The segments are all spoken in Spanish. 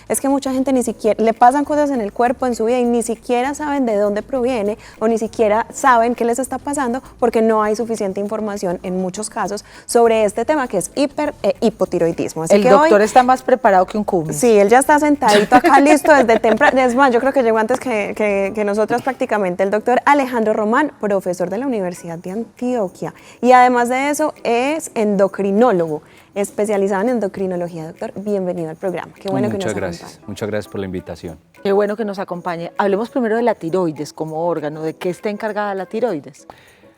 Es que mucha gente ni siquiera, le pasan cosas en el cuerpo, en su vida, y ni siquiera saben de dónde proviene o ni siquiera saben qué les está pasando porque no hay suficiente información en muchos casos sobre este tema que es hiper e hipotiroidismo. Así el que doctor hoy, está más preparado que un cumis. sí, él ya está sentadito acá listo desde temprano. Es más, yo creo que llegó antes que nosotras prácticamente. El doctor Alejandro Román, profesor de la Universidad de Antioquia. Y además de eso, es endocrinólogo, especializado en endocrinología. Doctor, bienvenido al programa. Qué bueno que nos acompañe. Muchas gracias por la invitación. Qué bueno que nos acompañe. Hablemos primero de la tiroides como órgano. ¿De qué está encargada la tiroides?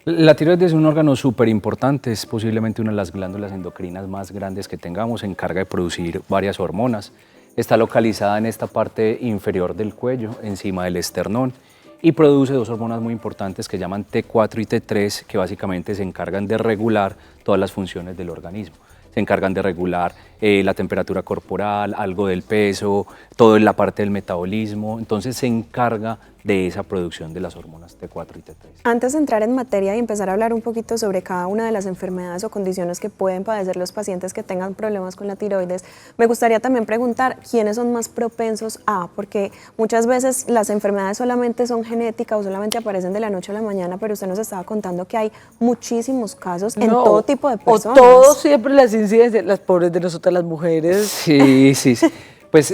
La tiroides es un órgano súper importante, es posiblemente una de las glándulas endocrinas más grandes que tengamos, se encarga de producir varias hormonas. Está localizada en esta parte inferior del cuello, encima del esternón, y produce dos hormonas muy importantes que llaman T4 y T3, que básicamente se encargan de regular todas las funciones del organismo. Se encargan de regular la temperatura corporal, algo del peso, todo en la parte del metabolismo. Entonces se encarga de esa producción de las hormonas T4 y T3. Antes de entrar en materia y empezar a hablar un poquito sobre cada una de las enfermedades o condiciones que pueden padecer los pacientes que tengan problemas con la tiroides, me gustaría también preguntar quiénes son más propensos a, porque muchas veces las enfermedades solamente son genéticas o solamente aparecen de la noche a la mañana, pero usted nos estaba contando que hay muchísimos casos en todo tipo de personas. O todos siempre las incidencias, las pobres de nosotras las mujeres. Sí. Pues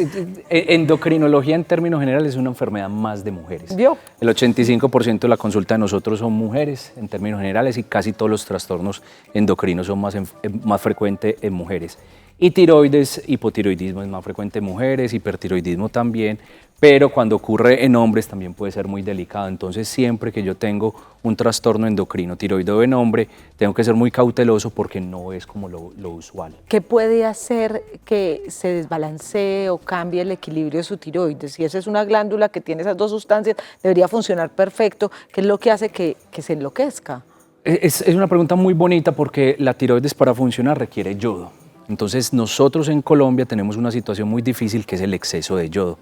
endocrinología en términos generales es una enfermedad más de mujeres. ¿Vio? El 85% de la consulta de nosotros son mujeres en términos generales y casi todos los trastornos endocrinos son más frecuentes en mujeres. Y tiroides, hipotiroidismo es más frecuente en mujeres, hipertiroidismo también, pero cuando ocurre en hombres también puede ser muy delicado. Entonces siempre que yo tengo un trastorno endocrino tiroideo en hombre, tengo que ser muy cauteloso porque no es como lo usual. ¿Qué puede hacer que se desbalancee o cambie el equilibrio de su tiroides? Si esa es una glándula que tiene esas dos sustancias, debería funcionar perfecto. ¿Qué es lo que hace que se enloquezca? Es una pregunta muy bonita porque la tiroides para funcionar requiere yodo. Entonces nosotros en Colombia tenemos una situación muy difícil que es el exceso de yodo.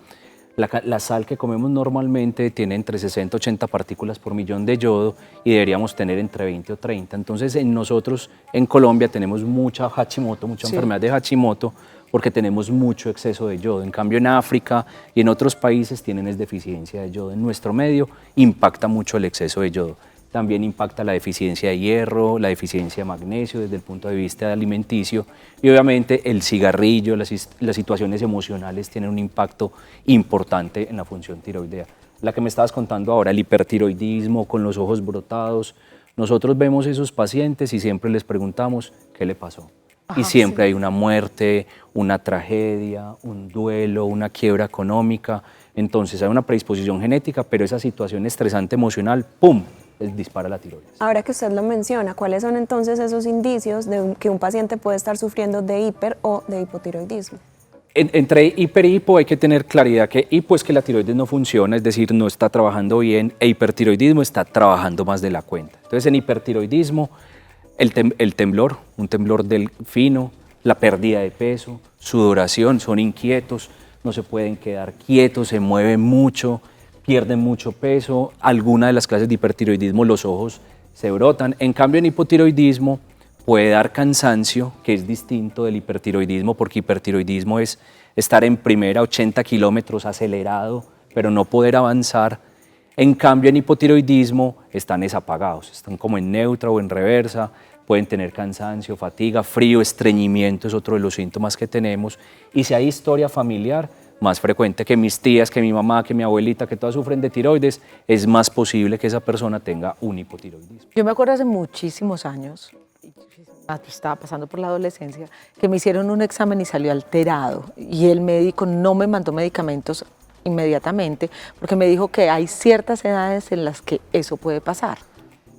La sal que comemos normalmente tiene entre 60 y 80 partículas por millón de yodo y deberíamos tener entre 20 o 30. Entonces nosotros en Colombia tenemos mucha Hashimoto, mucha enfermedad de Hashimoto porque tenemos mucho exceso de yodo. En cambio en África y en otros países tienen deficiencia de yodo. En nuestro medio impacta mucho el exceso de yodo. También impacta la deficiencia de hierro, la deficiencia de magnesio desde el punto de vista alimenticio y obviamente el cigarrillo, las situaciones emocionales tienen un impacto importante en la función tiroidea. La que me estabas contando ahora, el hipertiroidismo con los ojos brotados, nosotros vemos esos pacientes y siempre les preguntamos qué le pasó. Y siempre hay una muerte, una tragedia, un duelo, una quiebra económica. Entonces hay una predisposición genética, pero esa situación estresante emocional, ¡pum!, dispara la tiroides. Ahora que usted lo menciona, ¿cuáles son entonces esos indicios de que un paciente puede estar sufriendo de hiper o de hipotiroidismo? Entre hiper y hipo hay que tener claridad que hipo es que la tiroides no funciona, es decir, no está trabajando bien, e hipertiroidismo está trabajando más de la cuenta. Entonces en hipertiroidismo el temblor, un temblor del fino, la pérdida de peso, sudoración, son inquietos, no se pueden quedar quietos, se mueven mucho, pierden mucho peso, alguna de las clases de hipertiroidismo los ojos se brotan. En cambio en hipotiroidismo puede dar cansancio, que es distinto del hipertiroidismo, porque hipertiroidismo es estar en primera 80 kilómetros acelerado, pero no poder avanzar. En cambio en hipotiroidismo están apagados, están como en neutra o en reversa, pueden tener cansancio, fatiga, frío, estreñimiento es otro de los síntomas que tenemos. Y si hay historia familiar, más frecuente que mis tías, que mi mamá, que mi abuelita, que todas sufren de tiroides, es más posible que esa persona tenga un hipotiroidismo. Yo me acuerdo hace muchísimos años, estaba pasando por la adolescencia, que me hicieron un examen y salió alterado y el médico no me mandó medicamentos inmediatamente porque me dijo que hay ciertas edades en las que eso puede pasar.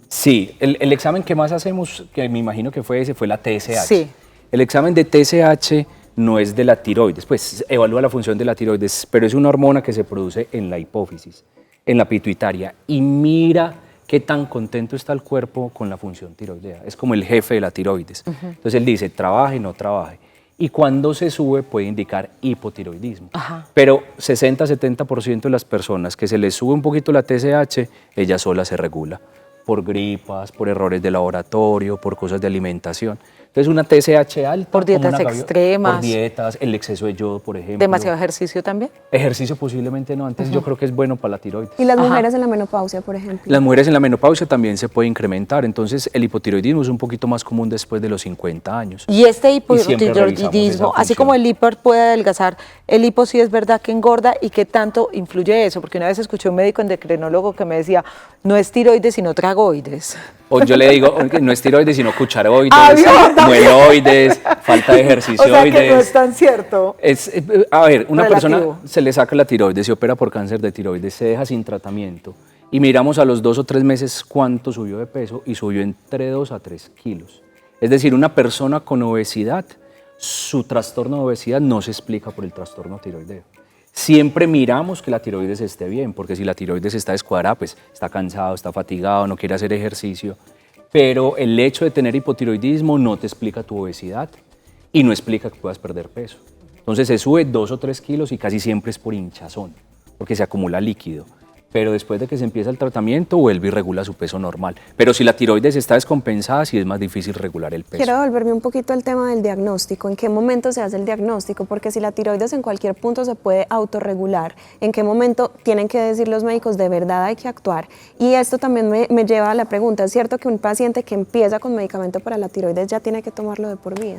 Sí, el examen que más hacemos, que me imagino que fue ese, fue la TSH. Sí. El examen de TSH no es de la tiroides, pues evalúa la función de la tiroides, pero es una hormona que se produce en la hipófisis, en la pituitaria, y mira qué tan contento está el cuerpo con la función tiroidea. Es como el jefe de la tiroides. Entonces él dice, trabaje, no trabaje. Y cuando se sube puede indicar hipotiroidismo. Pero 60-70% de las personas que se les sube un poquito la TSH, ella sola se regula por gripas, por errores de laboratorio, por cosas de alimentación. Entonces una TSH alta. Por dietas extremas. Por dietas, el exceso de yodo, por ejemplo. ¿Demasiado ejercicio también? Ejercicio posiblemente no, antes yo creo que es bueno para la tiroides. Y las mujeres en la menopausia, por ejemplo. Las mujeres en la menopausia también se puede incrementar, entonces el hipotiroidismo es un poquito más común después de los 50 años. Y este siempre revisamos hipotiroidismo, esa así como el hiper puede adelgazar, el hipo sí es verdad que engorda, ¿y qué tanto influye eso? Porque una vez escuché a un médico endocrinólogo que me decía, no es tiroides sino tragoides. O yo le digo, no es tiroides sino cucharoides, mueloides, falta de ejercicio. O sea que no es tan cierto. A ver, una Relativo. persona se le saca la tiroides, se opera por cáncer de tiroides, se deja sin tratamiento y miramos a los 2 o 3 meses cuánto subió de peso y subió entre 2 a 3 kilos. Es decir, una persona con obesidad, su trastorno de obesidad no se explica por el trastorno tiroideo. Siempre miramos que la tiroides esté bien, porque si la tiroides está descuadrada, pues está cansado, está fatigado, no quiere hacer ejercicio. Pero el hecho de tener hipotiroidismo no te explica tu obesidad y no explica que puedas perder peso. Entonces se sube 2 o 3 kilos y casi siempre es por hinchazón, porque se acumula líquido. Pero después de que se empieza el tratamiento, vuelve y regula su peso normal. Pero si la tiroides está descompensada, sí es más difícil regular el peso. Quiero devolverme un poquito al tema del diagnóstico. ¿En qué momento se hace el diagnóstico? Porque si la tiroides en cualquier punto se puede autorregular, ¿en qué momento tienen que decir los médicos de verdad hay que actuar? Y esto también me lleva a la pregunta, ¿es cierto que un paciente que empieza con medicamento para la tiroides ya tiene que tomarlo de por vida?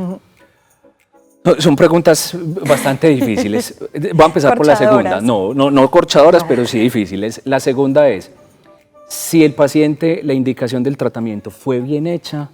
No, son preguntas bastante difíciles. Voy a empezar por la segunda. No corchadoras, pero sí difíciles. La segunda es, si el paciente, la indicación del tratamiento fue bien hecha,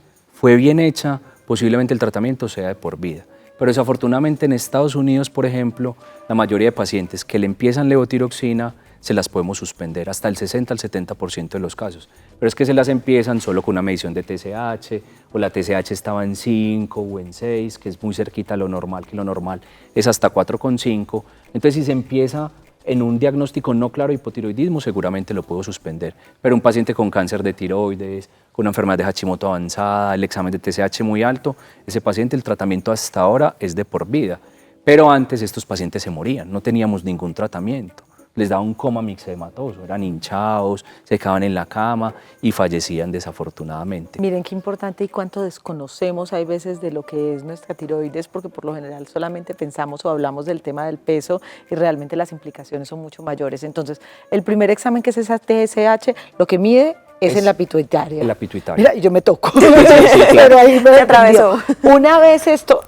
posiblemente el tratamiento sea de por vida. Pero desafortunadamente en Estados Unidos, por ejemplo, la mayoría de pacientes que le empiezan levotiroxina se las podemos suspender hasta el 60 al 70% de los casos. Pero es que se las empiezan solo con una medición de TSH, o la TSH estaba en 5 o en 6, que es muy cerquita a lo normal, que lo normal es hasta 4,5. Entonces, si se empieza en un diagnóstico no claro de hipotiroidismo, seguramente lo puedo suspender. Pero un paciente con cáncer de tiroides, con una enfermedad de Hashimoto avanzada, el examen de TSH muy alto, ese paciente, el tratamiento hasta ahora es de por vida. Pero antes estos pacientes se morían, no teníamos ningún tratamiento. Les daba un coma mixedematoso, eran hinchados, se quedaban en la cama y fallecían desafortunadamente. Miren qué importante y cuánto desconocemos hay veces de lo que es nuestra tiroides, porque por lo general solamente pensamos o hablamos del tema del peso y realmente las implicaciones son mucho mayores. Entonces, el primer examen que es esa TSH, lo que mide es en la pituitaria. En la pituitaria. Mira, y yo me toco. Sí, claro. Pero ahí me atravesó. Una vez esto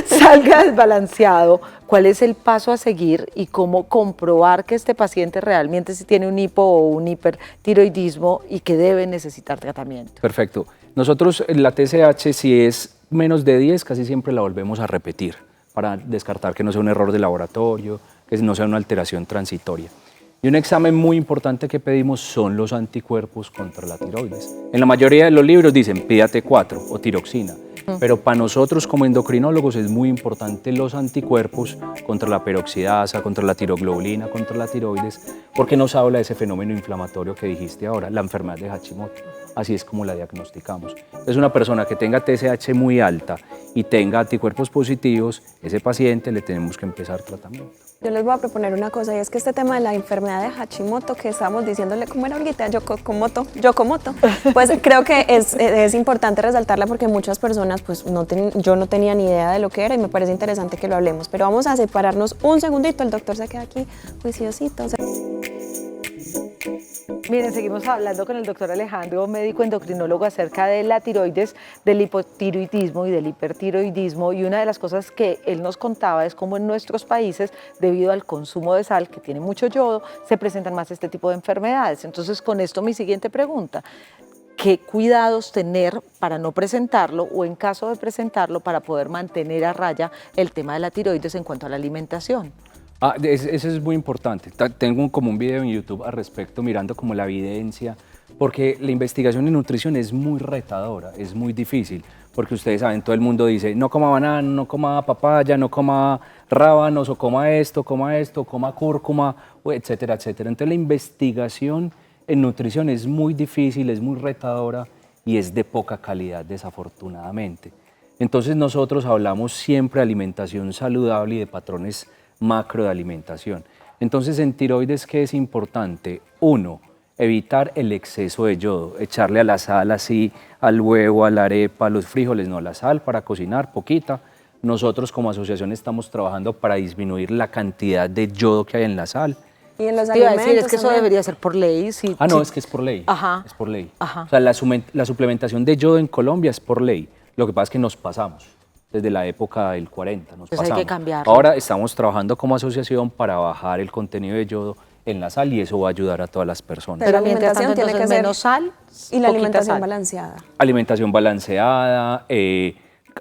salga desbalanceado, ¿cuál es el paso a seguir y cómo comprobar que este paciente realmente sí tiene un hipo o un hipertiroidismo y que debe necesitar tratamiento? Perfecto. Nosotros la TSH, si es menos de 10, casi siempre la volvemos a repetir para descartar que no sea un error de laboratorio, que no sea una alteración transitoria. Y un examen muy importante que pedimos son los anticuerpos contra la tiroides. En la mayoría de los libros dicen pídate 4 o tiroxina, pero para nosotros como endocrinólogos es muy importante los anticuerpos contra la peroxidasa, contra la tiroglobulina, contra la tiroides, porque nos habla de ese fenómeno inflamatorio que dijiste ahora, la enfermedad de Hashimoto. Así es como la diagnosticamos. Es una persona que tenga TSH muy alta y tenga anticuerpos positivos, ese paciente le tenemos que empezar tratamiento. Yo les voy a proponer una cosa, y es que este tema de la enfermedad de Hashimoto, que estábamos diciéndole, ¿cómo era ahorita? Yokomoto, pues creo que es importante resaltarla porque muchas personas, pues yo no tenía ni idea de lo que era y me parece interesante que lo hablemos, pero vamos a separarnos un segundito, el doctor se queda aquí juiciosito. Miren, seguimos hablando con el doctor Alejandro, médico endocrinólogo, acerca de la tiroides, del hipotiroidismo y del hipertiroidismo, y una de las cosas que él nos contaba es cómo en nuestros países, debido al consumo de sal, que tiene mucho yodo, se presentan más este tipo de enfermedades. Entonces, con esto mi siguiente pregunta: ¿qué cuidados tener para no presentarlo o en caso de presentarlo para poder mantener a raya el tema de la tiroides en cuanto a la alimentación? Eso es muy importante. Tengo como un video en YouTube al respecto, mirando como la evidencia, porque la investigación en nutrición es muy retadora, es muy difícil, porque ustedes saben, todo el mundo dice, no coma banano, no coma papaya, no coma rábanos, o coma esto, coma cúrcuma, etcétera, etcétera. Entonces la investigación en nutrición es muy difícil, es muy retadora y es de poca calidad, desafortunadamente. Entonces nosotros hablamos siempre de alimentación saludable y de patrones macro de alimentación. Entonces en tiroides, ¿qué es importante? Uno, evitar el exceso de yodo, echarle a la sal así, al huevo, a la arepa, a los frijoles, no, la sal para cocinar, poquita. Nosotros como asociación estamos trabajando para disminuir la cantidad de yodo que hay en la sal. Y en los Te iba a alimentos decir, es que eso también. debería ser por ley. Si, No, si- es que es por ley. Ajá. Es por ley. Ajá. O sea, la suplementación de yodo en Colombia es por ley. Lo que pasa es que nos pasamos desde la época del 40. Nos Entonces hay pasamos. que cambiarlo. Ahora estamos trabajando como asociación para bajar el contenido de yodo en la sal y eso va a ayudar a todas las personas. Pero la mientras tanto, alimentación tiene entonces, que ser- menos sal Y la poquita alimentación sal. balanceada. Alimentación balanceada,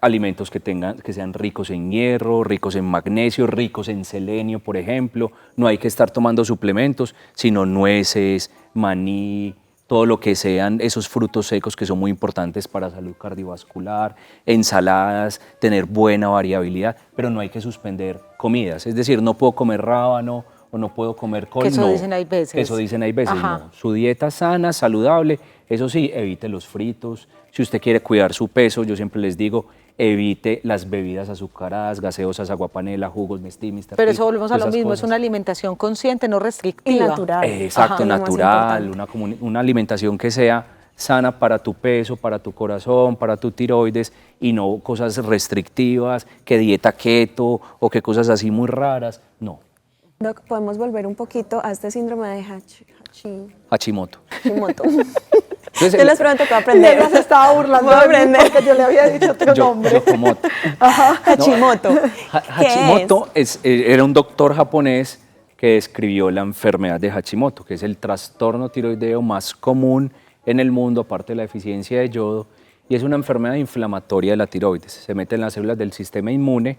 alimentos que sean ricos en hierro, ricos en magnesio, ricos en selenio, por ejemplo. No hay que estar tomando suplementos, sino nueces, maní, todo lo que sean esos frutos secos que son muy importantes para salud cardiovascular, ensaladas, tener buena variabilidad, pero no hay que suspender comidas. Es decir, no puedo comer rábano o no puedo comer col. Que eso no. dicen hay veces. Que eso dicen hay veces, Ajá. no. Su dieta sana, saludable, eso sí, evite los fritos. Si usted quiere cuidar su peso, yo siempre les digo, evite las bebidas azucaradas, gaseosas, aguapanela, jugos, Nestí, Mr. Pero Pill, eso volvemos a todas lo esas mismo, es cosas. una alimentación consciente, no restrictiva. Y natural. Exacto, Ajá. Lo más natural, importante. una alimentación que sea sana para tu peso, para tu corazón, para tu tiroides y no cosas restrictivas, que dieta keto o que cosas así muy raras, no. Doc, podemos volver un poquito a este síndrome de Hashimoto. Hashimoto. Entonces, Yo les prometo que voy a aprender. Ella se estaba burlando Voy a de mí aprender. porque yo le había dicho otro nombre. Yokomoto. Hashimoto. ¿Qué Hashimoto era un doctor japonés que describió la enfermedad de Hashimoto, que es el trastorno tiroideo más común en el mundo, aparte de la deficiencia de yodo, y es una enfermedad inflamatoria de la tiroides. Se mete en las células del sistema inmune,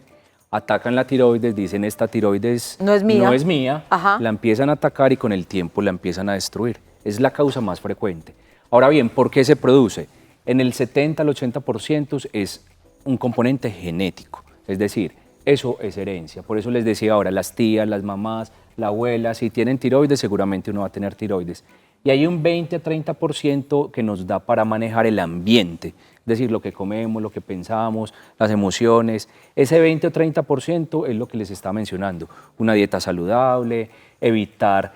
atacan la tiroides, dicen esta tiroides No es mía. Ajá. la empiezan a atacar y con el tiempo la empiezan a destruir. Es la causa más frecuente. Ahora bien, ¿por qué se produce? En el 70 al 80% es un componente genético, es decir, eso es herencia. Por eso les decía ahora, las tías, las mamás, la abuela, si tienen tiroides, seguramente uno va a tener tiroides. Y hay un 20 a 30% que nos da para manejar el ambiente, es decir, lo que comemos, lo que pensamos, las emociones. Ese 20 o 30% es lo que les está mencionando. Una dieta saludable, evitar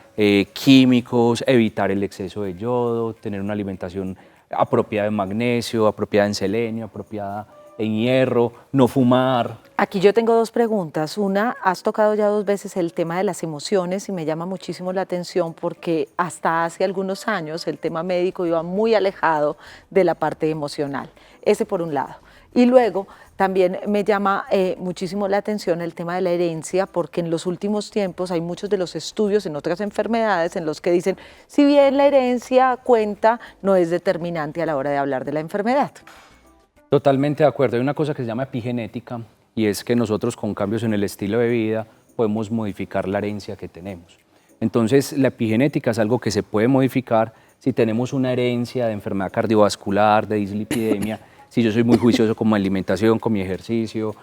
químicos, evitar el exceso de yodo, tener una alimentación apropiada en magnesio, apropiada en selenio, apropiada en hierro, no fumar. Aquí yo tengo dos preguntas. Una, has tocado ya 2 veces el tema de las emociones y me llama muchísimo la atención porque hasta hace algunos años el tema médico iba muy alejado de la parte emocional. Ese por un lado. Y luego también me llama muchísimo la atención el tema de la herencia, porque en los últimos tiempos hay muchos de los estudios en otras enfermedades en los que dicen, si bien la herencia cuenta, no es determinante a la hora de hablar de la enfermedad. Totalmente de acuerdo. Hay una cosa que se llama epigenética y es que nosotros con cambios en el estilo de vida podemos modificar la herencia que tenemos. Entonces, la epigenética es algo que se puede modificar si tenemos una herencia de enfermedad cardiovascular, de dislipidemia, si yo soy muy juicioso con mi alimentación, con mi ejercicio,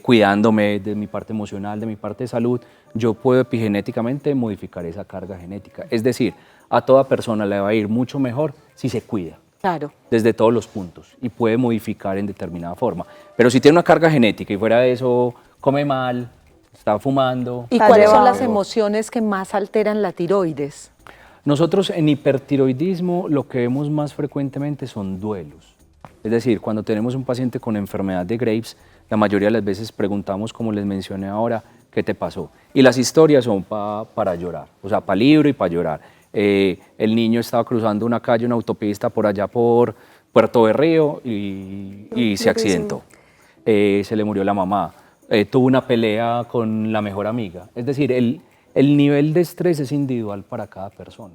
cuidándome de mi parte emocional, de mi parte de salud, yo puedo epigenéticamente modificar esa carga genética. Es decir, a toda persona le va a ir mucho mejor si se cuida. Claro. Desde todos los puntos y puede modificar en determinada forma. Pero si tiene una carga genética y fuera de eso come mal, está fumando. ¿Y Está cuáles son llevado. las emociones que más alteran la tiroides? Nosotros en hipertiroidismo lo que vemos más frecuentemente son duelos. Es decir, cuando tenemos un paciente con enfermedad de Graves, la mayoría de las veces preguntamos, como les mencioné ahora, ¿qué te pasó? Y las historias son para llorar, o sea, para libro y para llorar. El niño estaba cruzando una calle, una autopista por allá por Puerto Berrío y se accidentó. Se le murió la mamá. Tuvo una pelea con la mejor amiga. Es decir, el nivel de estrés es individual para cada persona.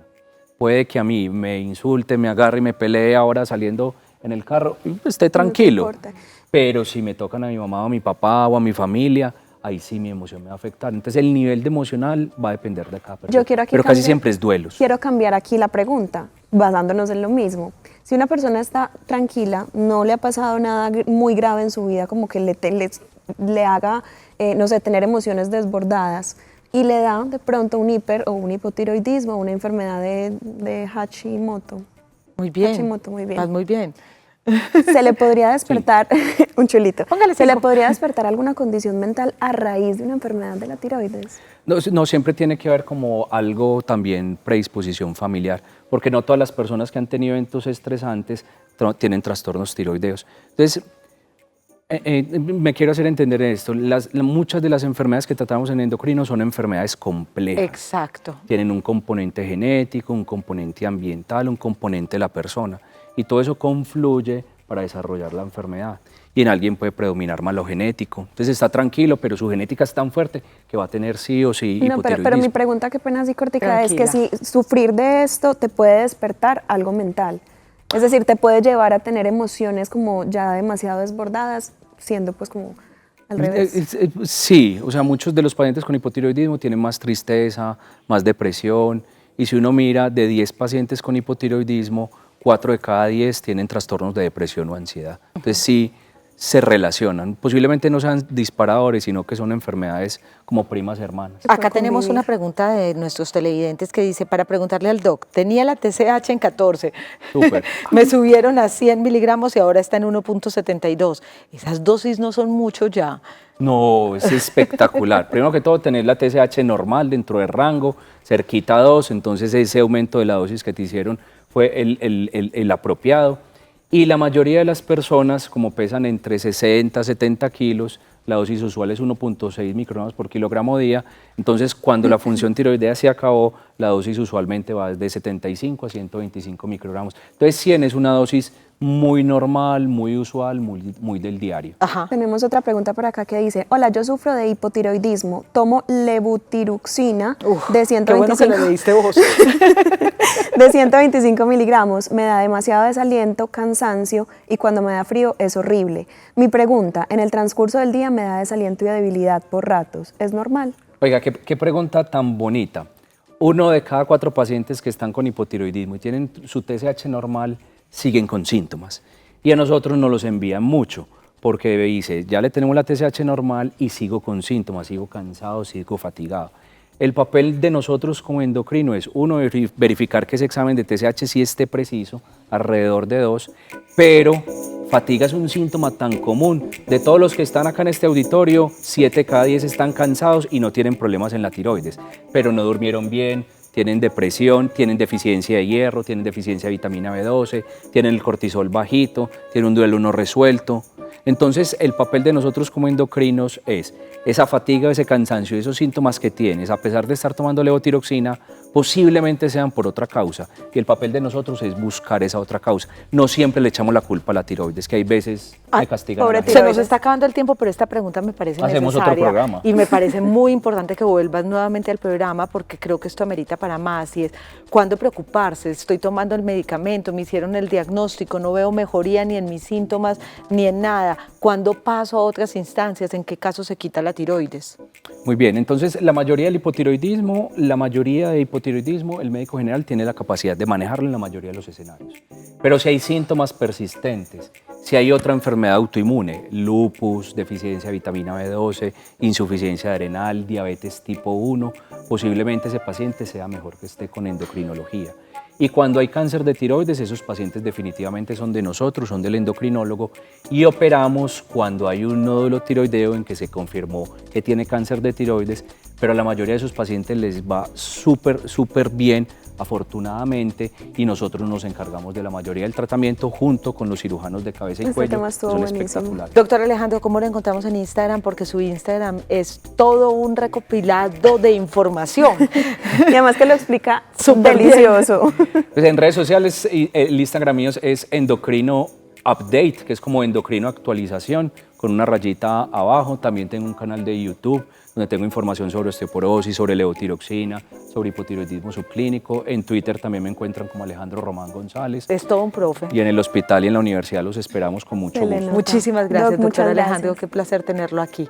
Puede que a mí me insulte, me agarre y me pelee ahora saliendo en el carro y esté tranquilo. importa. Pero si me tocan a mi mamá o a mi papá o a mi familia, ahí sí mi emoción me va a afectar. Entonces el nivel de emocional va a depender de cada persona. Yo quiero aquí pero casi cambiar- siempre es duelos. Quiero cambiar aquí la pregunta, basándonos en lo mismo. Si una persona está tranquila, no le ha pasado nada muy grave en su vida, como que le haga, no sé, tener emociones desbordadas, y le da de pronto un hiper o un hipotiroidismo, una enfermedad de Hashimoto. Muy bien. Hashimoto, muy bien. Vas muy bien. ¿Se le podría despertar, un chulito, Póngale ¿se le 5. podría despertar alguna condición mental a raíz de una enfermedad de la tiroides? No, no, siempre tiene que haber como algo también predisposición familiar, porque no todas las personas que han tenido eventos estresantes tienen trastornos tiroideos. Entonces, me quiero hacer entender esto, muchas de las enfermedades que tratamos en endocrino son enfermedades complejas. Exacto. Tienen un componente genético, un componente ambiental, un componente de la persona, y todo eso confluye para desarrollar la enfermedad. Y en alguien puede predominar más lo genético. Entonces está tranquilo, pero su genética es tan fuerte que va a tener sí o sí No, hipotiroidismo. pero mi pregunta, qué pena así cortica, es que Tranquila. si sufrir de esto te puede despertar algo mental. Es decir, te puede llevar a tener emociones como ya demasiado desbordadas, siendo pues como al revés. Sí, o sea, muchos de los pacientes con hipotiroidismo tienen más tristeza, más depresión, y si uno mira de 10 pacientes con hipotiroidismo, 4 de cada 10 tienen trastornos de depresión o ansiedad. Entonces sí se relacionan. Posiblemente no sean disparadores, sino que son enfermedades como primas hermanas. Acá tenemos una pregunta de nuestros televidentes que dice, para preguntarle al doc, tenía la TSH en 14, Súper. me subieron a 100 miligramos y ahora está en 1.72. Esas dosis no son mucho ya. No, es espectacular. Primero que todo, tener la TSH normal dentro del rango, cerquita a 2, entonces ese aumento de la dosis que te hicieron fue el apropiado. Y la mayoría de las personas, como pesan entre 60 y 70 kilos, la dosis usual es 1.6 microgramos por kilogramo día, entonces cuando la función tiroidea se acabó, la dosis usualmente va de 75 a 125 microgramos. Entonces 100 es una dosis muy normal, muy usual, muy del diario. Ajá. Tenemos otra pregunta por acá que dice, hola, yo sufro de hipotiroidismo, tomo levotiroxina de Qué bueno que 125, lo leíste vos. de 125 miligramos, me da demasiado desaliento, cansancio y cuando me da frío es horrible. Mi pregunta, en el transcurso del día me da desaliento y debilidad por ratos, ¿es normal? Oiga, qué pregunta tan bonita. 1 de cada 4 pacientes que están con hipotiroidismo y tienen su TSH normal siguen con síntomas. Y a nosotros nos los envían mucho, porque dice, ya le tenemos la TSH normal y sigo con síntomas, sigo cansado, sigo fatigado. El papel de nosotros como endocrino es, 1, verificar que ese examen de TSH sí esté preciso, alrededor de 2, pero fatiga es un síntoma tan común. De todos los que están acá en este auditorio, 7 cada 10 están cansados y no tienen problemas en la tiroides, pero no durmieron bien, tienen depresión, tienen deficiencia de hierro, tienen deficiencia de vitamina B12, tienen el cortisol bajito, tienen un duelo no resuelto. Entonces, el papel de nosotros como endocrinos es esa fatiga, ese cansancio, esos síntomas que tienes, a pesar de estar tomando levotiroxina, posiblemente sean por otra causa. Y el papel de nosotros es buscar esa otra causa. No siempre le echamos la culpa a la tiroides, que hay veces me castigan a la gente. Se nos está acabando el tiempo, pero esta pregunta me parece Hacemos necesaria. otro programa. Y me parece muy importante que vuelvas nuevamente al programa porque creo que esto amerita para más. Y es, ¿cuándo preocuparse? Estoy tomando el medicamento, me hicieron el diagnóstico, no veo mejoría ni en mis síntomas ni en nada. ¿Cuándo paso a otras instancias? ¿En qué caso se quita la tiroides? Muy bien, entonces la mayoría del hipotiroidismo, el médico general tiene la capacidad de manejarlo en la mayoría de los escenarios. Pero si hay síntomas persistentes, si hay otra enfermedad autoinmune, lupus, deficiencia de vitamina B12, insuficiencia adrenal, diabetes tipo 1, posiblemente ese paciente sea mejor que esté con endocrinología. Y cuando hay cáncer de tiroides, esos pacientes definitivamente son de nosotros, son del endocrinólogo, y operamos cuando hay un nódulo tiroideo en que se confirmó que tiene cáncer de tiroides, pero a la mayoría de esos pacientes les va súper bien, afortunadamente, y nosotros nos encargamos de la mayoría del tratamiento junto con los cirujanos de cabeza y Este cuello, tema que estuvo son buenísimo. espectaculares. Doctor Alejandro, ¿cómo lo encontramos en Instagram? Porque su Instagram es todo un recopilado de información. Y además que lo explica Súper bien. delicioso. Pues en redes sociales, el Instagram mío es endocrino update, que es como endocrino actualización, con una rayita abajo. También tengo un canal de YouTube donde tengo información sobre osteoporosis, sobre levotiroxina, sobre hipotiroidismo subclínico. En Twitter también me encuentran como Alejandro Román González. Es todo un profe. Y en el hospital y en la universidad los esperamos con mucho Se le gusto. nota. Muchísimas gracias, Doc, doctor muchas Alejandro. gracias. Qué placer tenerlo aquí.